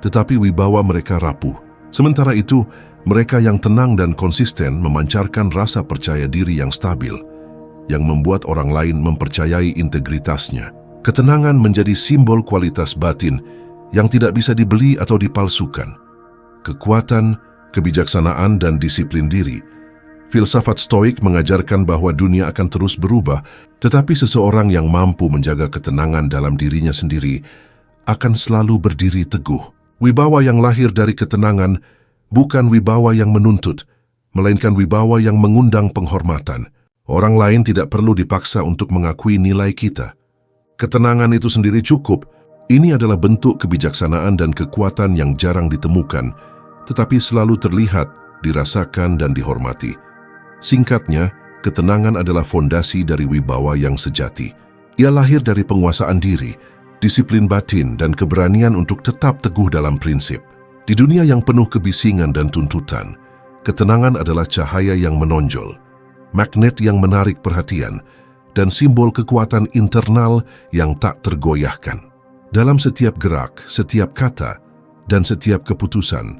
tetapi wibawa mereka rapuh. Sementara itu, mereka yang tenang dan konsisten memancarkan rasa percaya diri yang stabil, yang membuat orang lain mempercayai integritasnya. Ketenangan menjadi simbol kualitas batin yang tidak bisa dibeli atau dipalsukan. Kekuatan, kebijaksanaan, dan disiplin diri. Filsafat Stoik mengajarkan bahwa dunia akan terus berubah, tetapi seseorang yang mampu menjaga ketenangan dalam dirinya sendiri akan selalu berdiri teguh. Wibawa yang lahir dari ketenangan bukan wibawa yang menuntut, melainkan wibawa yang mengundang penghormatan. Orang lain tidak perlu dipaksa untuk mengakui nilai kita. Ketenangan itu sendiri cukup. Ini adalah bentuk kebijaksanaan dan kekuatan yang jarang ditemukan, tetapi selalu terlihat, dirasakan, dan dihormati. Singkatnya, ketenangan adalah fondasi dari wibawa yang sejati. Ia lahir dari penguasaan diri, disiplin batin, dan keberanian untuk tetap teguh dalam prinsip. Di dunia yang penuh kebisingan dan tuntutan, ketenangan adalah cahaya yang menonjol, magnet yang menarik perhatian, dan simbol kekuatan internal yang tak tergoyahkan. Dalam setiap gerak, setiap kata, dan setiap keputusan,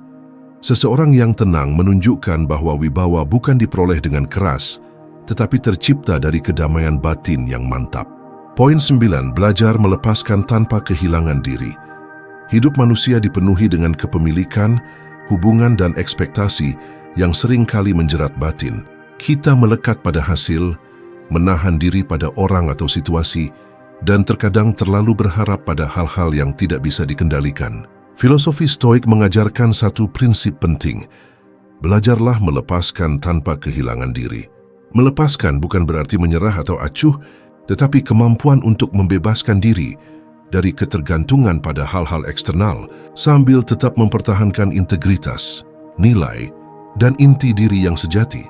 seseorang yang tenang menunjukkan bahwa wibawa bukan diperoleh dengan keras, tetapi tercipta dari kedamaian batin yang mantap. Poin 9, belajar melepaskan tanpa kehilangan diri. Hidup manusia dipenuhi dengan kepemilikan, hubungan, dan ekspektasi yang sering kali menjerat batin. Kita melekat pada hasil, menahan diri pada orang atau situasi, dan terkadang terlalu berharap pada hal-hal yang tidak bisa dikendalikan. Filosofi Stoik mengajarkan satu prinsip penting. Belajarlah melepaskan tanpa kehilangan diri. Melepaskan bukan berarti menyerah atau acuh, tetapi kemampuan untuk membebaskan diri dari ketergantungan pada hal-hal eksternal sambil tetap mempertahankan integritas, nilai, dan inti diri yang sejati.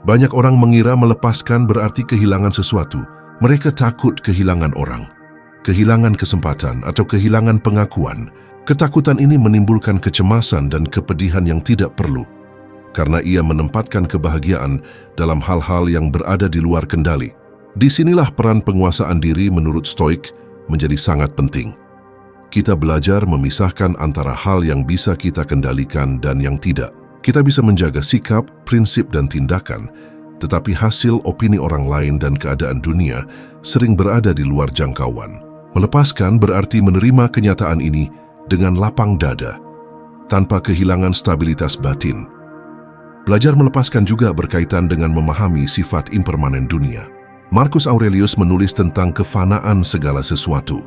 Banyak orang mengira melepaskan berarti kehilangan sesuatu. Mereka takut kehilangan orang, kehilangan kesempatan, atau kehilangan pengakuan. Ketakutan ini menimbulkan kecemasan dan kepedihan yang tidak perlu, karena ia menempatkan kebahagiaan dalam hal-hal yang berada di luar kendali. Disinilah peran penguasaan diri menurut Stoik menjadi sangat penting. Kita belajar memisahkan antara hal yang bisa kita kendalikan dan yang tidak. Kita bisa menjaga sikap, prinsip, dan tindakan, tetapi hasil opini orang lain dan keadaan dunia sering berada di luar jangkauan. Melepaskan berarti menerima kenyataan ini dengan lapang dada, tanpa kehilangan stabilitas batin. Belajar melepaskan juga berkaitan dengan memahami sifat impermanen dunia. Marcus Aurelius menulis tentang kefanaan segala sesuatu,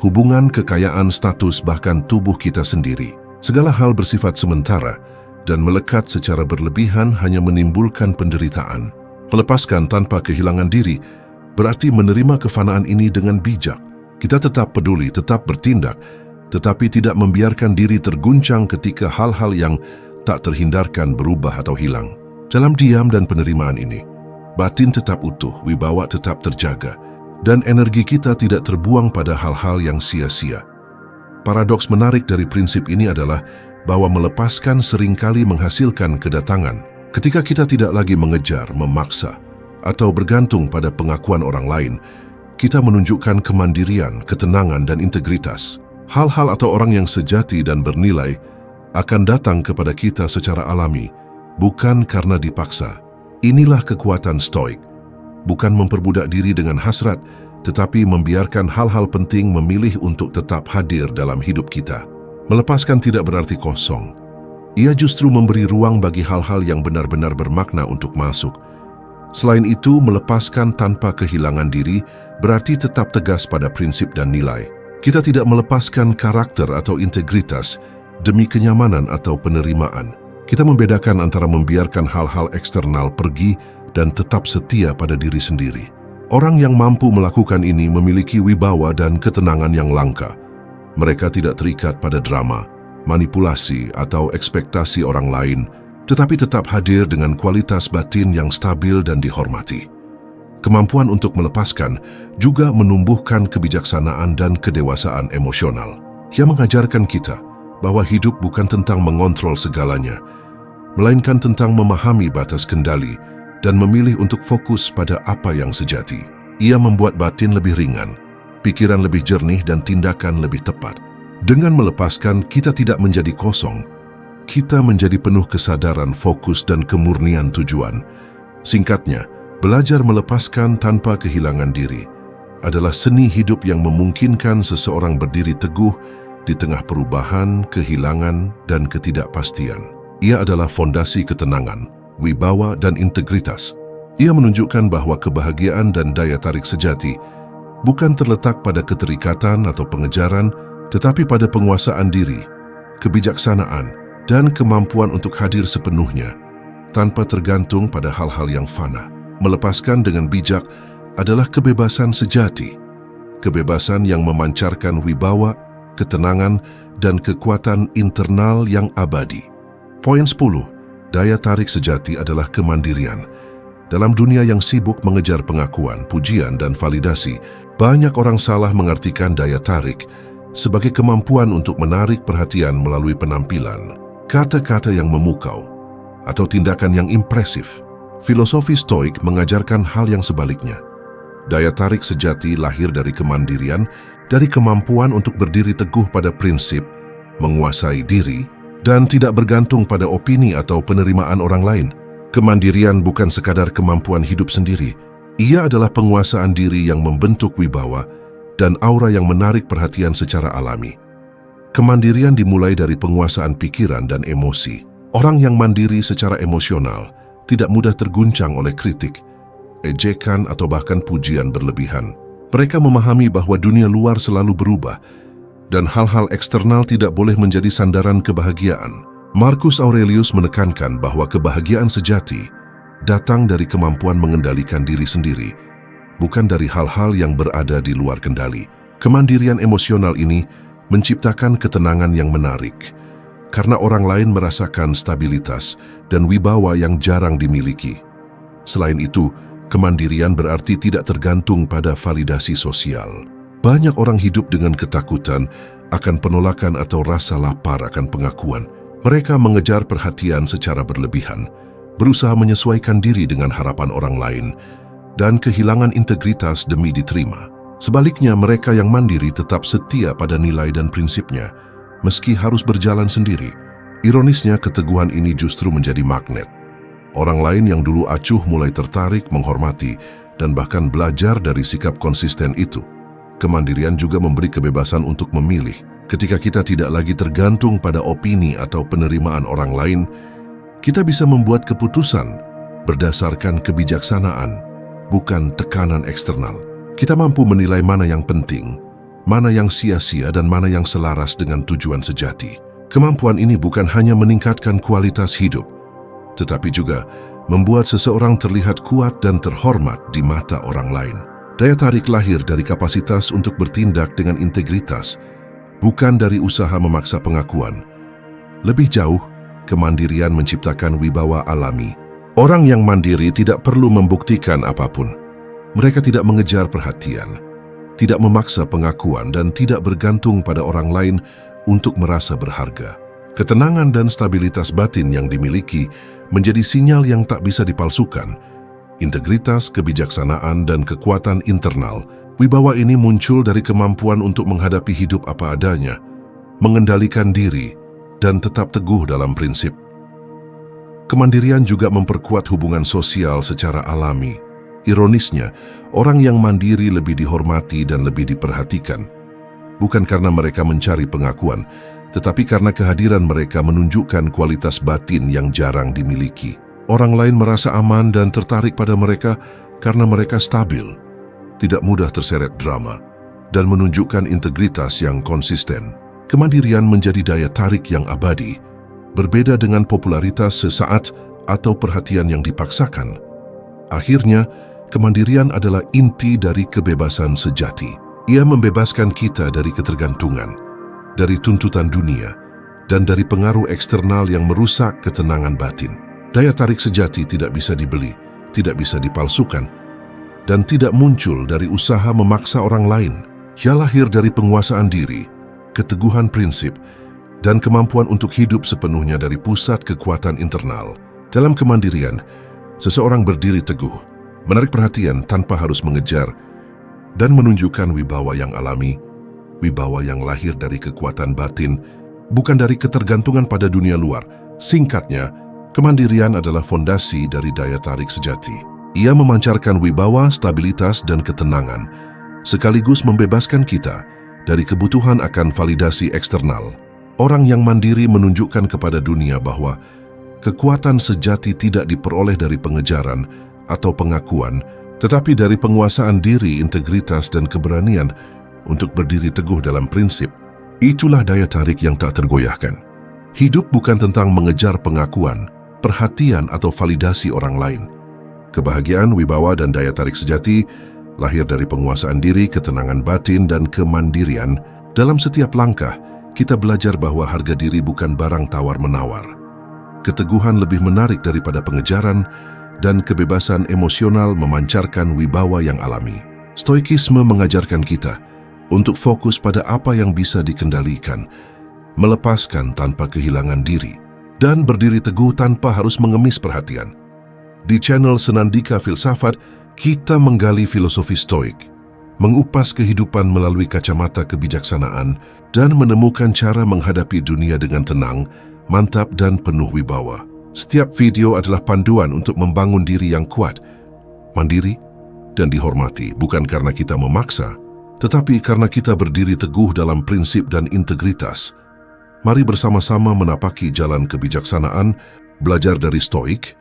hubungan, kekayaan, status, bahkan tubuh kita sendiri. Segala hal bersifat sementara dan melekat secara berlebihan hanya menimbulkan penderitaan. Melepaskan tanpa kehilangan diri berarti menerima kefanaan ini dengan bijak. Kita tetap peduli, tetap bertindak, tetapi tidak membiarkan diri terguncang ketika hal-hal yang tak terhindarkan berubah atau hilang. Dalam diam dan penerimaan ini, batin tetap utuh, wibawa tetap terjaga, dan energi kita tidak terbuang pada hal-hal yang sia-sia. Paradoks menarik dari prinsip ini adalah bahwa melepaskan seringkali menghasilkan kedatangan. Ketika kita tidak lagi mengejar, memaksa, atau bergantung pada pengakuan orang lain, kita menunjukkan kemandirian, ketenangan, dan integritas. Hal-hal atau orang yang sejati dan bernilai akan datang kepada kita secara alami, bukan karena dipaksa. Inilah kekuatan Stoik, bukan memperbudak diri dengan hasrat, tetapi membiarkan hal-hal penting memilih untuk tetap hadir dalam hidup kita. Melepaskan tidak berarti kosong. Ia justru memberi ruang bagi hal-hal yang benar-benar bermakna untuk masuk. Selain itu, melepaskan tanpa kehilangan diri berarti tetap tegas pada prinsip dan nilai. Kita tidak melepaskan karakter atau integritas demi kenyamanan atau penerimaan. Kita membedakan antara membiarkan hal-hal eksternal pergi dan tetap setia pada diri sendiri. Orang yang mampu melakukan ini memiliki wibawa dan ketenangan yang langka. Mereka tidak terikat pada drama, manipulasi, atau ekspektasi orang lain, tetapi tetap hadir dengan kualitas batin yang stabil dan dihormati. Kemampuan untuk melepaskan juga menumbuhkan kebijaksanaan dan kedewasaan emosional. Ia mengajarkan kita bahwa hidup bukan tentang mengontrol segalanya, melainkan tentang memahami batas kendali dan memilih untuk fokus pada apa yang sejati. Ia membuat batin lebih ringan, pikiran lebih jernih dan tindakan lebih tepat. Dengan melepaskan, kita tidak menjadi kosong. Kita menjadi penuh kesadaran, fokus dan kemurnian tujuan. Singkatnya, belajar melepaskan tanpa kehilangan diri adalah seni hidup yang memungkinkan seseorang berdiri teguh di tengah perubahan, kehilangan, dan ketidakpastian. Ia adalah fondasi ketenangan, wibawa, dan integritas. Ia menunjukkan bahwa kebahagiaan dan daya tarik sejati bukan terletak pada keterikatan atau pengejaran, tetapi pada penguasaan diri, kebijaksanaan, dan kemampuan untuk hadir sepenuhnya, tanpa tergantung pada hal-hal yang fana. Melepaskan dengan bijak adalah kebebasan sejati, kebebasan yang memancarkan wibawa, ketenangan, dan kekuatan internal yang abadi. Poin 10. Daya tarik sejati adalah kemandirian. Dalam dunia yang sibuk mengejar pengakuan, pujian, dan validasi, banyak orang salah mengartikan daya tarik sebagai kemampuan untuk menarik perhatian melalui penampilan, kata-kata yang memukau, atau tindakan yang impresif. Filosofi Stoik mengajarkan hal yang sebaliknya. Daya tarik sejati lahir dari kemandirian, dari kemampuan untuk berdiri teguh pada prinsip, menguasai diri, dan tidak bergantung pada opini atau penerimaan orang lain. Kemandirian bukan sekadar kemampuan hidup sendiri. Ia adalah penguasaan diri yang membentuk wibawa dan aura yang menarik perhatian secara alami. Kemandirian dimulai dari penguasaan pikiran dan emosi. Orang yang mandiri secara emosional tidak mudah terguncang oleh kritik, ejekan, atau bahkan pujian berlebihan. Mereka memahami bahwa dunia luar selalu berubah dan hal-hal eksternal tidak boleh menjadi sandaran kebahagiaan. Marcus Aurelius menekankan bahwa kebahagiaan sejati datang dari kemampuan mengendalikan diri sendiri, bukan dari hal-hal yang berada di luar kendali. Kemandirian emosional ini menciptakan ketenangan yang menarik, karena orang lain merasakan stabilitas dan wibawa yang jarang dimiliki. Selain itu, kemandirian berarti tidak tergantung pada validasi sosial. Banyak orang hidup dengan ketakutan akan penolakan atau rasa lapar akan pengakuan. Mereka mengejar perhatian secara berlebihan, berusaha menyesuaikan diri dengan harapan orang lain, dan kehilangan integritas demi diterima. Sebaliknya, mereka yang mandiri tetap setia pada nilai dan prinsipnya, meski harus berjalan sendiri. Ironisnya, keteguhan ini justru menjadi magnet. Orang lain yang dulu acuh mulai tertarik, menghormati, dan bahkan belajar dari sikap konsisten itu. Kemandirian juga memberi kebebasan untuk memilih. Ketika kita tidak lagi tergantung pada opini atau penerimaan orang lain, kita bisa membuat keputusan berdasarkan kebijaksanaan, bukan tekanan eksternal. Kita mampu menilai mana yang penting, mana yang sia-sia, dan mana yang selaras dengan tujuan sejati. Kemampuan ini bukan hanya meningkatkan kualitas hidup, tetapi juga membuat seseorang terlihat kuat dan terhormat di mata orang lain. Daya tarik lahir dari kapasitas untuk bertindak dengan integritas, bukan dari usaha memaksa pengakuan. Lebih jauh, kemandirian menciptakan wibawa alami. Orang yang mandiri tidak perlu membuktikan apapun. Mereka tidak mengejar perhatian, tidak memaksa pengakuan, dan tidak bergantung pada orang lain untuk merasa berharga. Ketenangan dan stabilitas batin yang dimiliki menjadi sinyal yang tak bisa dipalsukan. Integritas, kebijaksanaan, dan kekuatan internal. Wibawa ini muncul dari kemampuan untuk menghadapi hidup apa adanya, mengendalikan diri, dan tetap teguh dalam prinsip. Kemandirian juga memperkuat hubungan sosial secara alami. Ironisnya, orang yang mandiri lebih dihormati dan lebih diperhatikan, bukan karena mereka mencari pengakuan, tetapi karena kehadiran mereka menunjukkan kualitas batin yang jarang dimiliki. Orang lain merasa aman dan tertarik pada mereka karena mereka stabil, tidak mudah terseret drama, dan menunjukkan integritas yang konsisten. Kemandirian menjadi daya tarik yang abadi, berbeda dengan popularitas sesaat atau perhatian yang dipaksakan. Akhirnya, kemandirian adalah inti dari kebebasan sejati. Ia membebaskan kita dari ketergantungan, dari tuntutan dunia, dan dari pengaruh eksternal yang merusak ketenangan batin. Daya tarik sejati tidak bisa dibeli, tidak bisa dipalsukan, dan tidak muncul dari usaha memaksa orang lain. Ia lahir dari penguasaan diri, keteguhan prinsip, dan kemampuan untuk hidup sepenuhnya dari pusat kekuatan internal. Dalam kemandirian, seseorang berdiri teguh, menarik perhatian tanpa harus mengejar, dan menunjukkan wibawa yang alami, wibawa yang lahir dari kekuatan batin, bukan dari ketergantungan pada dunia luar. Singkatnya, kemandirian adalah fondasi dari daya tarik sejati. Ia memancarkan wibawa, stabilitas, dan ketenangan, sekaligus membebaskan kita dari kebutuhan akan validasi eksternal. Orang yang mandiri menunjukkan kepada dunia bahwa kekuatan sejati tidak diperoleh dari pengejaran atau pengakuan, tetapi dari penguasaan diri, integritas, dan keberanian untuk berdiri teguh dalam prinsip. Itulah daya tarik yang tak tergoyahkan. Hidup bukan tentang mengejar pengakuan, perhatian, atau validasi orang lain. Kebahagiaan, wibawa, dan daya tarik sejati lahir dari penguasaan diri, ketenangan batin, dan kemandirian. Dalam setiap langkah, kita belajar bahwa harga diri bukan barang tawar-menawar. Keteguhan lebih menarik daripada pengejaran, dan kebebasan emosional memancarkan wibawa yang alami. Stoikisme mengajarkan kita untuk fokus pada apa yang bisa dikendalikan, melepaskan tanpa kehilangan diri, dan berdiri teguh tanpa harus mengemis perhatian. Di channel Senandika Filsafat, kita menggali filosofi Stoik, mengupas kehidupan melalui kacamata kebijaksanaan, dan menemukan cara menghadapi dunia dengan tenang, mantap, dan penuh wibawa. Setiap video adalah panduan untuk membangun diri yang kuat, mandiri, dan dihormati, bukan karena kita memaksa, tetapi karena kita berdiri teguh dalam prinsip dan integritas. Mari bersama-sama menapaki jalan kebijaksanaan, belajar dari Stoik,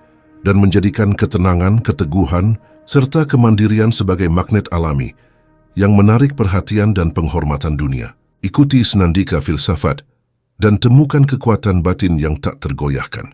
dan menjadikan ketenangan, keteguhan, serta kemandirian sebagai magnet alami yang menarik perhatian dan penghormatan dunia. Ikuti Senandika Filsafat dan temukan kekuatan batin yang tak tergoyahkan.